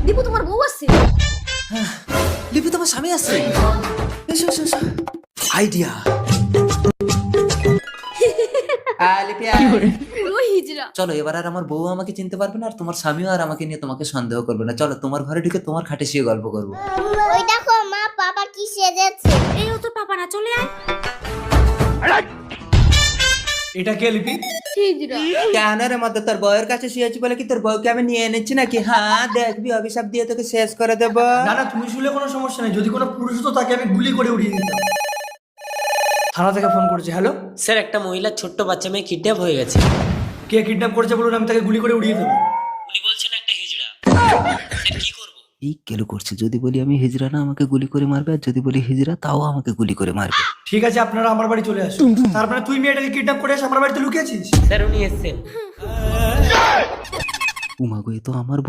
দীপু তোমার বউ আছে? লিপি তোমার স্বামী আছে? এসো এসো এসো। আইডিয়া। লিপি পুরো হিজড়া। চলো, এবার আর আমার বউ আমাকে চিনতে পারবে না, আর তোমার স্বামীও আর আমাকে নিয়ে তোমাকে সন্দেহ করবে না। চলো তোমার ঘরে ঢুকে তোমার খাটে শুয়ে গল্প করবো। ওই দেখো মা, পাপা কি সেজেছে। এই ও তোর পাপা না, চলে আয়। এটা কে লিপি? হিজড়া। কেন রে মতো, তোর বউয়ের কাছে শুয়েছি বলে কি তোর বউকে আমি নিয়ে এনেছি নাকি? হ্যাঁ, দেখবি অভিশাপ দিয়ে তোকে শেষ করে দেবো। না না, তুমি শুলে কোনো সমস্যা নেই, যদি কোনো পুরুষ হতো তাকে আমি গুলি করে উড়িয়ে দিতাম। থানা থেকে ফোন করেছে। হ্যালো, স্যার, একটা মহিলার ছোট্ট বাচ্চা মেয়ে কিডন্যাপ হয়ে গেছে। কে কিডন্যাপ করেছে বলুন, আমি তাকে গুলি করে উড়িয়ে দেবো। উনি বলছেন একটা হিজড়া। স্যার, কি করব? এই কেলো করছে, যদি বলি আমি হিজড়া না আমাকে গুলি করে মারবে, আর যদি বলি হিজড়া তাও আমাকে গুলি করে মারবে। ঠিক আছে, আপনারা আমার বাড়ি চলে আসুন। তার মানে তুই মেয়েটাকে কিডন্যাপ করে এসে আমার বাড়িতে লুকিয়েছিস? স্যার, উনি এসছেন। উমা গো, এ তো আমার বউ।